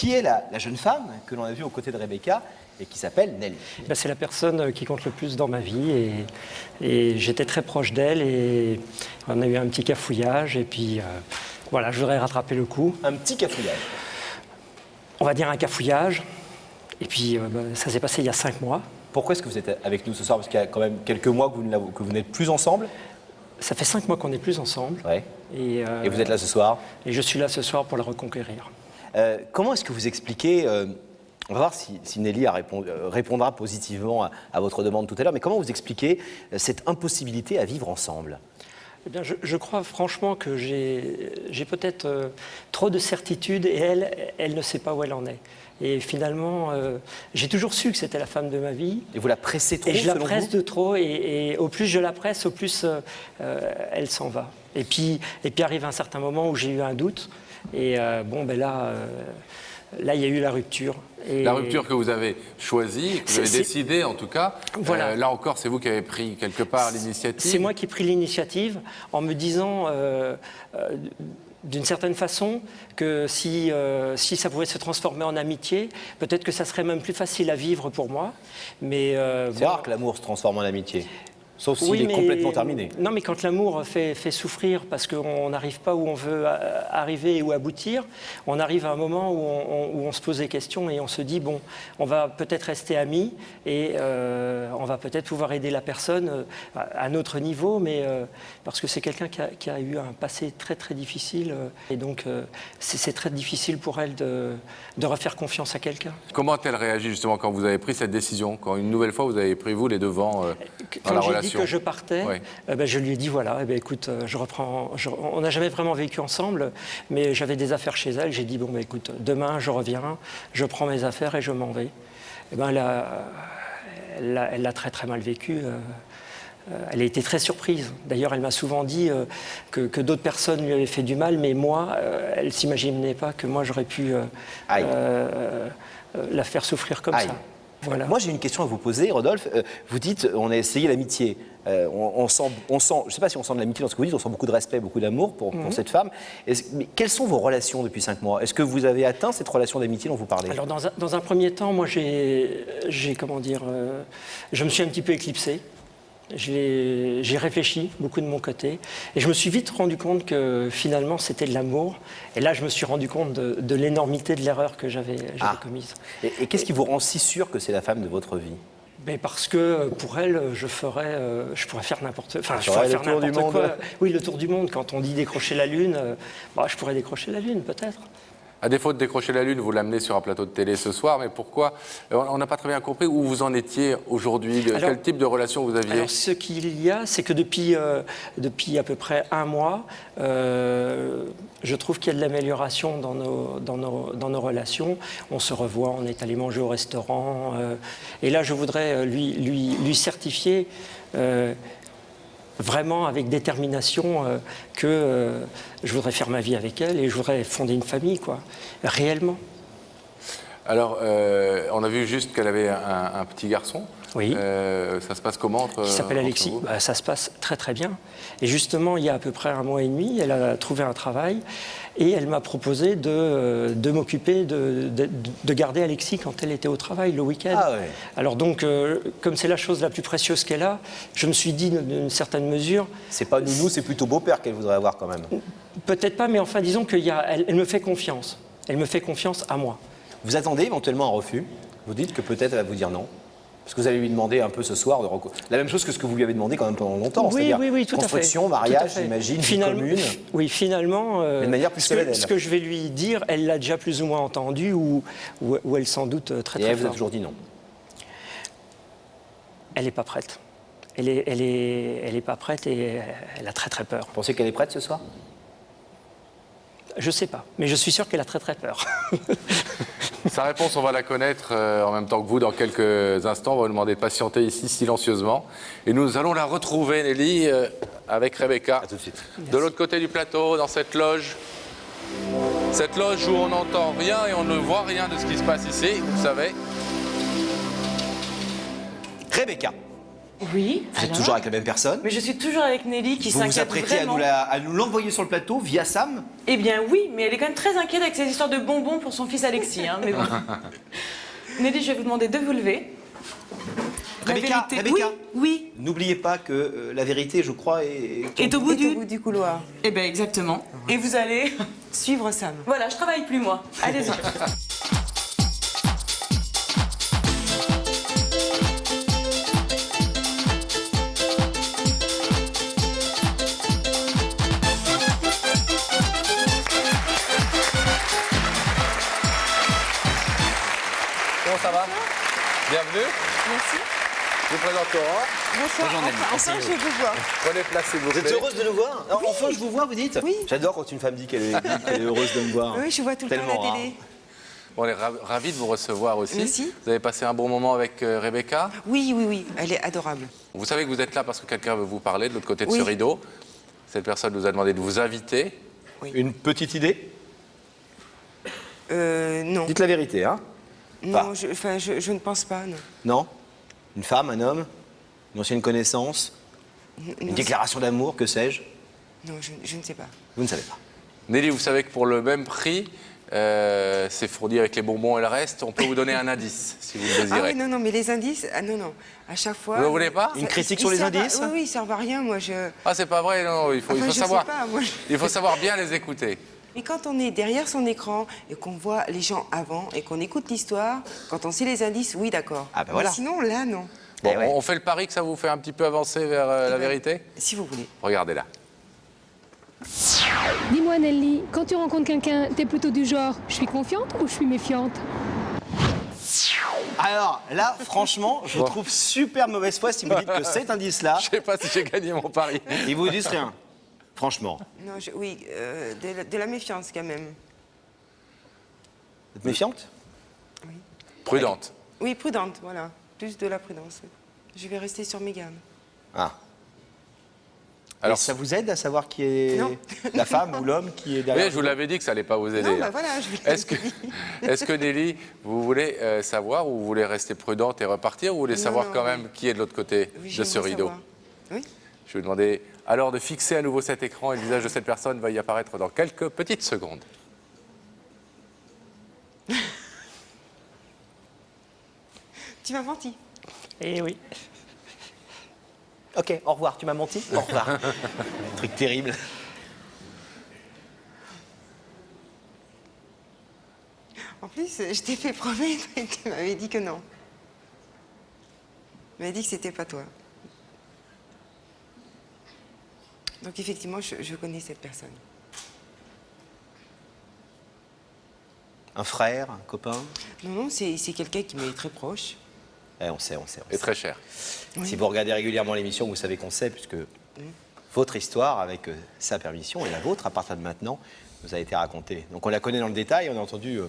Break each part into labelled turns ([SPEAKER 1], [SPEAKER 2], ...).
[SPEAKER 1] Qui est la jeune femme que l'on a vue aux côtés de Rebecca et qui s'appelle Nelly?
[SPEAKER 2] Ben, c'est la personne qui compte le plus dans ma vie et j'étais très proche d'elle et on a eu un petit cafouillage et puis voilà, je voudrais rattraper le coup.
[SPEAKER 1] Un petit cafouillage.
[SPEAKER 2] On va dire un cafouillage et puis ça s'est passé il y a 5 mois.
[SPEAKER 1] Pourquoi est-ce que vous êtes avec nous ce soir? Parce qu'il y a quand même quelques mois que vous n'êtes plus ensemble.
[SPEAKER 2] Ça fait 5 mois qu'on n'est plus ensemble.
[SPEAKER 1] Ouais. Et vous êtes là ce soir?
[SPEAKER 2] Et je suis là ce soir pour la reconquérir.
[SPEAKER 1] Comment est-ce que vous expliquez, on va voir si Nelly répondra positivement à votre demande tout à l'heure, mais comment vous expliquez cette impossibilité à vivre ensemble?
[SPEAKER 2] Eh bien, je crois franchement que j'ai peut-être trop de certitudes et elle ne sait pas où elle en est. Et finalement, j'ai toujours su que c'était la femme de ma vie.
[SPEAKER 1] Et vous la pressez trop,
[SPEAKER 2] et je la
[SPEAKER 1] selon
[SPEAKER 2] presse
[SPEAKER 1] vous?
[SPEAKER 2] de trop, et au plus je la presse, au plus elle s'en va. Et puis arrive un certain moment où j'ai eu un doute, et là, il y a eu la rupture. Et
[SPEAKER 3] la rupture que vous avez choisie, que vous avez décidé en tout cas.
[SPEAKER 2] Voilà.
[SPEAKER 3] Là encore, c'est vous qui avez pris quelque part l'initiative.
[SPEAKER 2] C'est moi qui ai pris l'initiative en me disant, d'une certaine façon, que si ça pouvait se transformer en amitié, peut-être que ça serait même plus facile à vivre pour moi. Mais
[SPEAKER 1] c'est rare que l'amour se transforme en amitié. Sauf s'il est complètement terminé.
[SPEAKER 2] Non, mais quand l'amour fait souffrir parce qu'on n'arrive pas où on veut arriver ou aboutir, on arrive à un moment où on se pose des questions et on se dit, bon, on va peut-être rester amis et on va peut-être pouvoir aider la personne à notre niveau, mais parce que c'est quelqu'un qui a eu un passé très très difficile et donc c'est très difficile pour elle de refaire confiance à quelqu'un.
[SPEAKER 3] Comment a-t-elle réagi justement quand vous avez pris cette décision, quand une nouvelle fois vous avez pris vous les devants dans la relation?
[SPEAKER 2] Dit que je partais, oui. Je lui ai dit voilà, écoute, je reprends. On n'a jamais vraiment vécu ensemble, mais j'avais des affaires chez elle. J'ai dit bon, écoute, demain je reviens, je prends mes affaires et je m'en vais. Elle l'a très très mal vécu. Elle a été très surprise. D'ailleurs, elle m'a souvent dit que d'autres personnes lui avaient fait du mal, mais moi, elle ne s'imaginait pas que moi j'aurais pu la faire souffrir comme ça. Voilà.
[SPEAKER 1] Moi, j'ai une question à vous poser, Rodolphe. Vous dites, on a essayé l'amitié. On sent, je ne sais pas si on sent de l'amitié dans ce que vous dites, on sent beaucoup de respect, beaucoup d'amour pour cette femme. Mais quelles sont vos relations depuis 5 mois? Est-ce que vous avez atteint cette relation d'amitié dont vous parlez?
[SPEAKER 2] Alors, dans un premier temps, moi, je me suis un petit peu éclipsé. J'ai réfléchi beaucoup de mon côté et je me suis vite rendu compte que finalement c'était de l'amour et là je me suis rendu compte de l'énormité de l'erreur que j'avais commise.
[SPEAKER 1] Et qu'est-ce qui vous rend si sûr que c'est la femme de votre vie?
[SPEAKER 2] Mais parce que pour elle, je pourrais faire n'importe quoi.
[SPEAKER 1] Je pourrais faire n'importe quoi.
[SPEAKER 2] Oui, le tour du monde. Quand on dit décrocher la Lune, je pourrais décrocher la Lune peut-être.
[SPEAKER 3] À défaut de décrocher la Lune, vous l'amenez sur un plateau de télé ce soir, mais pourquoi? On n'a pas très bien compris où vous en étiez aujourd'hui, quel type de relation vous aviez?
[SPEAKER 2] Alors, ce qu'il y a, c'est que depuis à peu près 1 mois, je trouve qu'il y a de l'amélioration dans nos relations. On se revoit, on est allé manger au restaurant, et là, je voudrais lui certifier vraiment avec détermination que je voudrais faire ma vie avec elle et je voudrais fonder une famille, quoi, réellement.
[SPEAKER 3] Alors, on a vu juste qu'elle avait un petit garçon.
[SPEAKER 2] Oui.
[SPEAKER 3] Ça se passe comment
[SPEAKER 2] qui s'appelle Alexis. Ça se passe très très bien. Et justement, il y a à peu près 1 mois et demi, elle a trouvé un travail et elle m'a proposé de m'occuper, de garder Alexis quand elle était au travail le week-end.
[SPEAKER 1] Ah ouais.
[SPEAKER 2] Alors donc, comme c'est la chose la plus précieuse qu'elle a, je me suis dit d'une certaine mesure...
[SPEAKER 1] C'est pas nounou, c'est plutôt beau-père qu'elle voudrait avoir quand même.
[SPEAKER 2] Peut-être pas, mais enfin disons qu'elle me fait confiance. Elle me fait confiance à moi.
[SPEAKER 1] Vous attendez éventuellement un refus? Vous dites que peut-être elle va vous dire non? Parce que vous allez lui demander un peu ce soir la même chose que ce que vous lui avez demandé quand même pendant longtemps.
[SPEAKER 2] Oui, tout
[SPEAKER 1] construction,
[SPEAKER 2] à fait.
[SPEAKER 1] Mariage, j'imagine, vie commune.
[SPEAKER 2] Oui, finalement,
[SPEAKER 1] de manière plus solennelle.
[SPEAKER 2] Ce que je vais lui dire, elle l'a déjà plus ou moins entendu ou elle s'en doute très
[SPEAKER 1] Et elle
[SPEAKER 2] fort.
[SPEAKER 1] vous a toujours dit non?
[SPEAKER 2] Elle n'est pas prête. Elle est pas prête et elle a très très peur.
[SPEAKER 1] Vous pensez qu'elle est prête ce soir?
[SPEAKER 2] Je sais pas, mais je suis sûr qu'elle a très très peur.
[SPEAKER 3] Sa réponse, on va la connaître en même temps que vous dans quelques instants. On va vous demander de patienter ici silencieusement. Et nous allons la retrouver, Nelly, avec Rebecca.
[SPEAKER 1] À tout de suite.
[SPEAKER 3] De l'autre côté du plateau, dans cette loge. Cette loge où on n'entend rien et on ne voit rien de ce qui se passe ici, vous savez.
[SPEAKER 1] Rebecca,
[SPEAKER 4] Oui.
[SPEAKER 1] Vous êtes
[SPEAKER 4] alors
[SPEAKER 1] toujours avec la même personne.
[SPEAKER 4] Mais je suis toujours avec Nelly qui
[SPEAKER 1] Vous vous
[SPEAKER 4] s'inquiète
[SPEAKER 1] apprêtez
[SPEAKER 4] vraiment.
[SPEAKER 1] à nous l'envoyer sur le plateau via Sam.
[SPEAKER 4] Eh bien oui, mais elle est quand même très inquiète avec ces histoires de bonbons pour son fils Alexis. Hein, mais bon. Nelly, je vais vous demander de vous lever. La
[SPEAKER 1] Rebecca,
[SPEAKER 4] vérité-
[SPEAKER 1] Rebecca.
[SPEAKER 4] Oui,
[SPEAKER 1] N'oubliez pas que la vérité, je crois, est
[SPEAKER 4] oui. Est au bout du...
[SPEAKER 5] du couloir.
[SPEAKER 4] Eh bien exactement. Et vous allez...
[SPEAKER 5] Suivre Sam.
[SPEAKER 4] Voilà, je travaille plus moi. Allez-y.
[SPEAKER 3] Comment ça va? Bienvenue.
[SPEAKER 5] Merci.
[SPEAKER 3] Je vous présente Laurent.
[SPEAKER 5] Bonsoir. Enfin, je vous vois.
[SPEAKER 3] Prenez place s'il vous
[SPEAKER 1] Vous êtes
[SPEAKER 3] plaît.
[SPEAKER 1] heureuse de nous voir? Alors, enfin, je vous vois, vous dites?
[SPEAKER 5] Oui.
[SPEAKER 1] J'adore quand une femme dit qu'elle est heureuse de me voir.
[SPEAKER 5] Oui, je vois tout le temps
[SPEAKER 1] Tellement
[SPEAKER 5] la
[SPEAKER 1] rare.
[SPEAKER 5] télé.
[SPEAKER 3] On est ravis de vous recevoir aussi.
[SPEAKER 5] Merci.
[SPEAKER 3] Vous avez passé un bon moment avec Rebecca.
[SPEAKER 5] Oui, oui, oui. Elle est adorable.
[SPEAKER 3] Vous savez que vous êtes là parce que quelqu'un veut vous parler de l'autre côté de
[SPEAKER 5] Oui.
[SPEAKER 3] ce rideau. Cette personne nous a demandé de vous inviter.
[SPEAKER 1] Une petite idée?
[SPEAKER 5] Non.
[SPEAKER 1] Dites la vérité, hein?
[SPEAKER 5] Non, je ne pense pas, non.
[SPEAKER 1] Non? Une femme, un homme? Une ancienne connaissance? Une
[SPEAKER 5] Non,
[SPEAKER 1] déclaration d'amour, que sais-je?
[SPEAKER 5] non, je ne sais pas.
[SPEAKER 1] Vous ne savez pas.
[SPEAKER 3] Nelly, vous savez que pour le même prix, c'est fourni avec les bonbons et le reste, on peut vous donner un indice si vous le
[SPEAKER 5] Ah
[SPEAKER 3] désirez.
[SPEAKER 5] oui, non, non, mais les indices, ah non, non. À chaque fois...
[SPEAKER 3] Vous ne voulez pas?
[SPEAKER 1] Une critique
[SPEAKER 5] ils
[SPEAKER 1] sur les
[SPEAKER 5] servent à-
[SPEAKER 1] indices?
[SPEAKER 5] Oui, oui, ils servent à rien, moi, je...
[SPEAKER 3] Ah, c'est pas vrai, non, il faut,
[SPEAKER 5] Enfin,
[SPEAKER 3] il faut
[SPEAKER 5] je
[SPEAKER 3] savoir.
[SPEAKER 5] sais pas, moi...
[SPEAKER 3] Il faut savoir bien les écouter.
[SPEAKER 5] Mais quand on est derrière son écran et qu'on voit les gens avant et qu'on écoute l'histoire, quand on sait les indices, oui, d'accord.
[SPEAKER 1] Ah, ben voilà.
[SPEAKER 5] Mais sinon, là, non.
[SPEAKER 3] Bon,
[SPEAKER 1] Eh ouais.
[SPEAKER 3] on fait le pari que ça vous fait un petit peu avancer vers la
[SPEAKER 5] ben,
[SPEAKER 3] vérité?
[SPEAKER 5] Si vous voulez.
[SPEAKER 3] Regardez là.
[SPEAKER 6] Dis-moi Nelly, quand tu rencontres quelqu'un, t'es plutôt du genre je suis confiante ou je suis méfiante?
[SPEAKER 1] Alors là, franchement, je vous trouve super mauvaise foi si vous dites que cet indice-là,
[SPEAKER 3] Je sais pas si j'ai gagné mon pari.
[SPEAKER 1] ils vous disent rien. Franchement.
[SPEAKER 5] Non, oui, de la méfiance, quand même.
[SPEAKER 1] Vous êtes méfiante?
[SPEAKER 3] Prudente.
[SPEAKER 5] Oui, prudente, voilà. Plus de la prudence. Oui. Je vais rester sur mes gardes.
[SPEAKER 1] Ah.
[SPEAKER 3] Alors,
[SPEAKER 1] Et ça vous aide à savoir qui est
[SPEAKER 5] Non.
[SPEAKER 1] la femme ou l'homme qui est
[SPEAKER 3] oui,
[SPEAKER 1] derrière
[SPEAKER 3] je vous l'avais dit que ça allait pas vous aider.
[SPEAKER 5] Non, bah voilà, je vais...
[SPEAKER 3] Est-ce que Nelly, vous voulez savoir ou vous voulez rester prudente et repartir ou vous voulez
[SPEAKER 5] Non,
[SPEAKER 3] savoir
[SPEAKER 5] non,
[SPEAKER 3] quand
[SPEAKER 5] oui.
[SPEAKER 3] même qui est de l'autre côté
[SPEAKER 5] Oui,
[SPEAKER 3] de ce
[SPEAKER 5] j'aimerais
[SPEAKER 3] rideau?
[SPEAKER 5] savoir. Oui.
[SPEAKER 3] Je vais vous demander alors de fixer à nouveau cet écran et le visage de cette personne va y apparaître dans quelques petites secondes.
[SPEAKER 5] Tu m'as menti.
[SPEAKER 2] Et oui.
[SPEAKER 1] Ok, au revoir, tu m'as menti? Au revoir. Truc terrible.
[SPEAKER 5] En plus, je t'ai fait promettre et tu m'avais dit que non. Tu m'avais dit que c'était pas toi. Donc effectivement, je connais cette personne.
[SPEAKER 1] Un frère, un copain?
[SPEAKER 5] Non, non, c'est quelqu'un qui m'est très proche.
[SPEAKER 1] Eh, on sait, on sait. On
[SPEAKER 3] Et
[SPEAKER 1] sait.
[SPEAKER 3] très cher.
[SPEAKER 5] Oui.
[SPEAKER 1] Si vous regardez régulièrement l'émission, vous savez qu'on sait, puisque votre histoire, avec sa permission et la vôtre, à partir de maintenant, nous a été racontée. Donc on la connaît dans le détail, on a entendu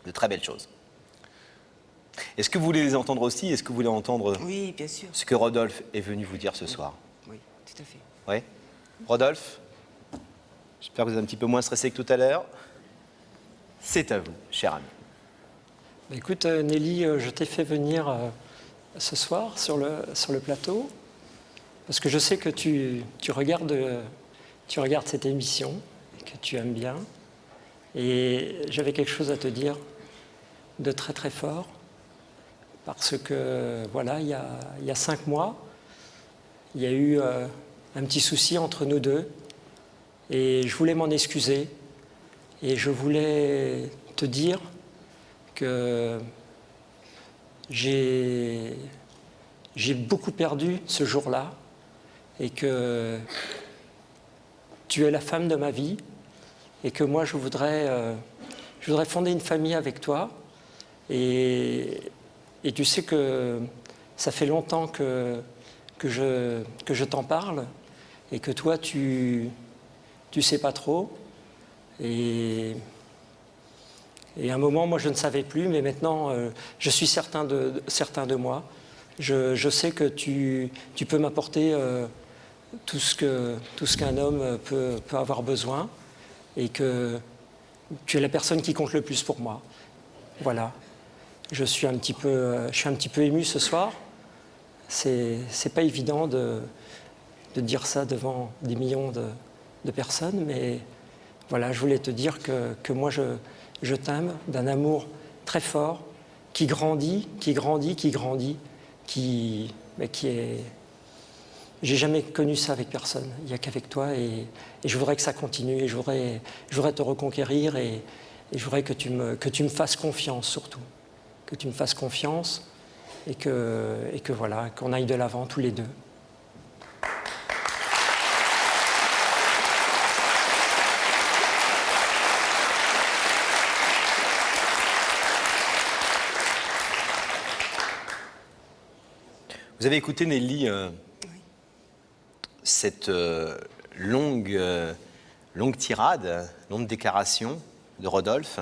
[SPEAKER 1] de très belles choses. Est-ce que vous voulez les entendre aussi? Est-ce que vous voulez entendre
[SPEAKER 5] Oui, bien sûr.
[SPEAKER 1] ce que Rodolphe est venu vous dire ce soir?
[SPEAKER 5] Oui, tout à fait.
[SPEAKER 1] Oui. Rodolphe, j'espère que vous êtes un petit peu moins stressé que tout à l'heure. C'est à vous, cher ami.
[SPEAKER 2] Bah, écoute, Nelly, je t'ai fait venir ce soir sur le plateau parce que je sais que tu regardes cette émission et que tu aimes bien. Et j'avais quelque chose à te dire de très très fort parce que, voilà, il y a 5 mois, il y a eu un petit souci entre nous deux et je voulais m'en excuser et je voulais te dire que j'ai beaucoup perdu ce jour-là et que tu es la femme de ma vie et que moi je voudrais fonder une famille avec toi et tu sais que ça fait longtemps que je t'en parle et que toi tu sais pas trop et à un moment, moi, je ne savais plus, mais maintenant, je suis certain de moi. Je sais que tu peux m'apporter tout ce qu'un homme peut avoir besoin et que tu es la personne qui compte le plus pour moi. Voilà. Je suis un petit peu ému ce soir. c'est pas évident de dire ça devant des millions de personnes, mais voilà, je voulais te dire que moi je t'aime d'un amour très fort, qui grandit, mais qui est... J'ai jamais connu ça avec personne, il n'y a qu'avec toi, et je voudrais que ça continue, et je voudrais te reconquérir, et je voudrais que tu me fasses confiance surtout, que tu me fasses confiance, et que voilà, qu'on aille de l'avant tous les deux.
[SPEAKER 1] Vous avez écouté, Nelly, cette longue tirade, longue déclaration de Rodolphe,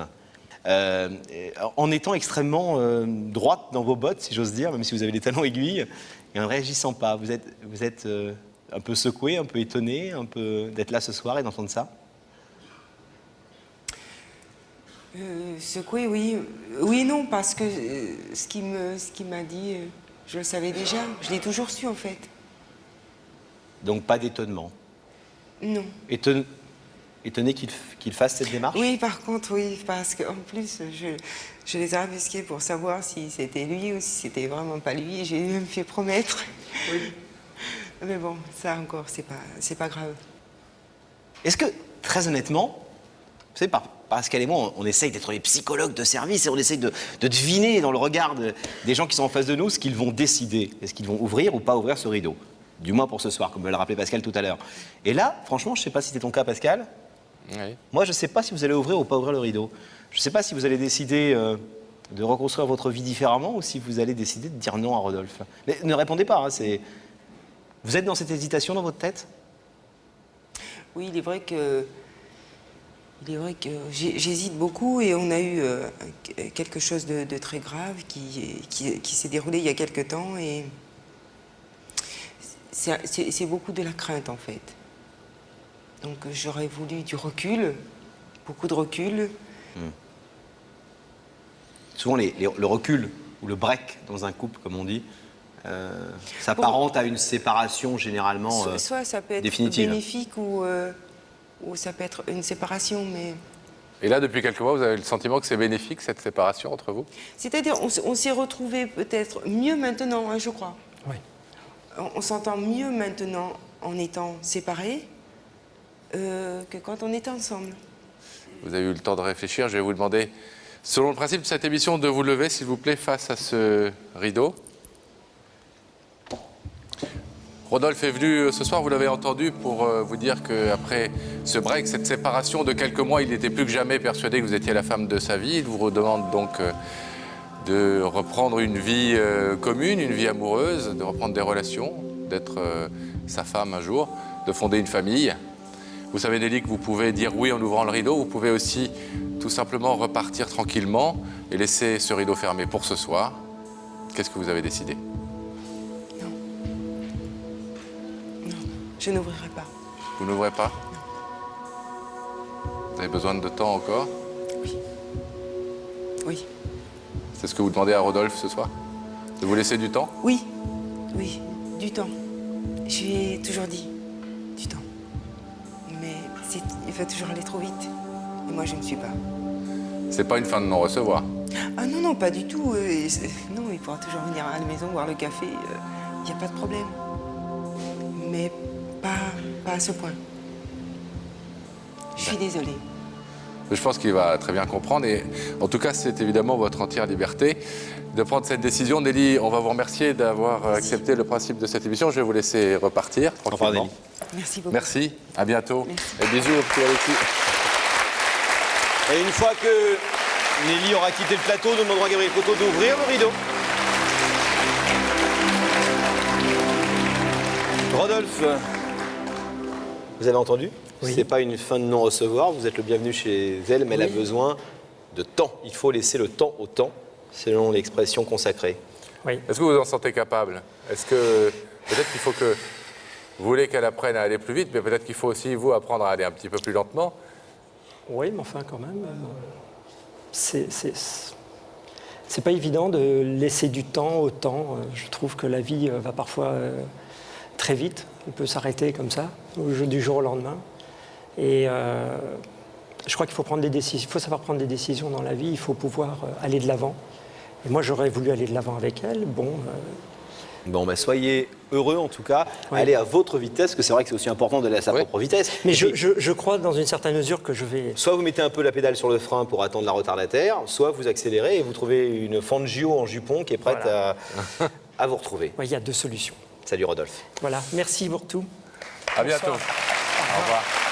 [SPEAKER 1] en étant extrêmement droite dans vos bottes, si j'ose dire, même si vous avez des talons aiguilles, et en ne réagissant pas. Vous êtes un peu secoué, un peu étonné, un peu d'être là ce soir et d'entendre ça?
[SPEAKER 5] Secoué, oui. Oui et non, parce que ce qu'il m'a dit, je le savais déjà. Je l'ai toujours su, en fait.
[SPEAKER 1] Donc pas d'étonnement.
[SPEAKER 5] Non.
[SPEAKER 1] Étonné qu'il fasse cette démarche?
[SPEAKER 5] Oui, par contre, oui, parce qu'en plus, je les ai embusqués pour savoir si c'était lui ou si c'était vraiment pas lui. J'ai même fait promettre. Oui. Mais bon, ça encore, c'est pas grave.
[SPEAKER 1] Est-ce que, très honnêtement, vous savez, Pascal et moi, on essaye d'être les psychologues de service et on essaye de deviner dans le regard des gens qui sont en face de nous ce qu'ils vont décider. Est-ce qu'ils vont ouvrir ou pas ouvrir ce rideau? Du moins pour ce soir, comme me l'a rappelé Pascal tout à l'heure. Et là, franchement, je ne sais pas si c'était ton cas, Pascal.
[SPEAKER 3] Oui.
[SPEAKER 1] Moi, je ne sais pas si vous allez ouvrir ou pas ouvrir le rideau. Je ne sais pas si vous allez décider de reconstruire votre vie différemment ou si vous allez décider de dire non à Rodolphe. Mais ne répondez pas, hein, vous êtes dans cette hésitation dans votre tête?
[SPEAKER 5] Oui, il est vrai que j'hésite beaucoup et on a eu quelque chose de très grave qui s'est déroulé il y a quelque temps et c'est beaucoup de la crainte en fait. Donc j'aurais voulu du recul, beaucoup de recul.
[SPEAKER 1] Souvent, le recul ou le break dans un couple, comme on dit, s'apparente à une séparation généralement
[SPEAKER 5] soit ça peut être
[SPEAKER 1] définitive.
[SPEAKER 5] bénéfique ou ça peut être une séparation, mais...
[SPEAKER 3] Et là, depuis quelques mois, vous avez le sentiment que c'est bénéfique, cette séparation entre vous?
[SPEAKER 5] C'est-à-dire, on s'est retrouvés peut-être mieux maintenant, hein, je crois.
[SPEAKER 2] Oui.
[SPEAKER 5] On s'entend mieux maintenant en étant séparés que quand on était ensemble.
[SPEAKER 3] Vous avez eu le temps de réfléchir. Je vais vous demander, selon le principe de cette émission, de vous lever, s'il vous plaît, face à ce rideau. Rodolphe est venu ce soir, vous l'avez entendu, pour vous dire qu'après ce break, cette séparation de quelques mois, il était plus que jamais persuadé que vous étiez la femme de sa vie. Il vous demande donc de reprendre une vie commune, une vie amoureuse, de reprendre des relations, d'être sa femme un jour, de fonder une famille. Vous savez, Nelly, que vous pouvez dire oui en ouvrant le rideau. Vous pouvez aussi tout simplement repartir tranquillement et laisser ce rideau fermé pour ce soir. Qu'est-ce que vous avez décidé?
[SPEAKER 5] Je n'ouvrirai pas.
[SPEAKER 3] Vous n'ouvrez pas? Vous avez besoin de temps encore?
[SPEAKER 5] Oui. Oui.
[SPEAKER 3] C'est ce que vous demandez à Rodolphe ce soir? De vous laisser du temps?
[SPEAKER 5] Oui. Oui. Du temps. Je lui ai toujours dit du temps. Mais il va toujours aller trop vite. Et moi, je ne suis pas.
[SPEAKER 3] C'est pas une fin de non-recevoir.
[SPEAKER 5] Ah non, non, pas du tout. Non, il pourra toujours venir à la maison boire le café. Il n'y a pas de problème. Mais pas à ce point. Je suis désolée.
[SPEAKER 3] Je pense qu'il va très bien comprendre et en tout cas, c'est évidemment votre entière liberté de prendre cette décision. Nelly, on va vous remercier d'avoir accepté le principe de cette émission. Je vais vous laisser repartir tranquillement.
[SPEAKER 5] Merci beaucoup.
[SPEAKER 3] Merci, à bientôt.
[SPEAKER 5] Merci.
[SPEAKER 3] Et bisous au petit Alexis.
[SPEAKER 1] Et une fois que Nelly aura quitté le plateau, nous demanderons à Gabriel Proto d'ouvrir le rideau. Rodolphe, vous avez entendu?
[SPEAKER 2] Oui.
[SPEAKER 1] C'est pas une fin de non-recevoir, vous êtes le bienvenu chez elle, mais elle a besoin de temps. Il faut laisser le temps au temps, selon l'expression consacrée.
[SPEAKER 2] Oui.
[SPEAKER 3] Est-ce que vous en sentez capable? Est-ce que peut-être qu'il faut que vous voulez qu'elle apprenne à aller plus vite, mais peut-être qu'il faut aussi vous apprendre à aller un petit peu plus lentement?
[SPEAKER 2] Oui, mais enfin, quand même, c'est pas évident de laisser du temps au temps. Je trouve que la vie va parfois très vite. On peut s'arrêter comme ça, du jour au lendemain. Et je crois qu'il faut prendre des décisions. Il faut savoir prendre des décisions dans la vie. Il faut pouvoir aller de l'avant. Et moi, j'aurais voulu aller de l'avant avec elle.
[SPEAKER 1] Bon, bah, soyez heureux en tout cas.
[SPEAKER 2] Ouais.
[SPEAKER 1] Allez à votre vitesse, parce que c'est vrai que c'est aussi important d'aller à sa propre vitesse.
[SPEAKER 2] Mais
[SPEAKER 1] Et puis,
[SPEAKER 2] je crois dans une certaine mesure que je vais...
[SPEAKER 1] soit vous mettez un peu la pédale sur le frein pour attendre la retardataire, soit vous accélérez et vous trouvez une Fangio en jupon qui est prête à vous retrouver.
[SPEAKER 2] Ouais, il y a 2 solutions.
[SPEAKER 1] Salut Rodolphe.
[SPEAKER 2] Voilà, merci pour tout.
[SPEAKER 3] À bientôt.
[SPEAKER 2] Bonsoir.
[SPEAKER 3] Au revoir.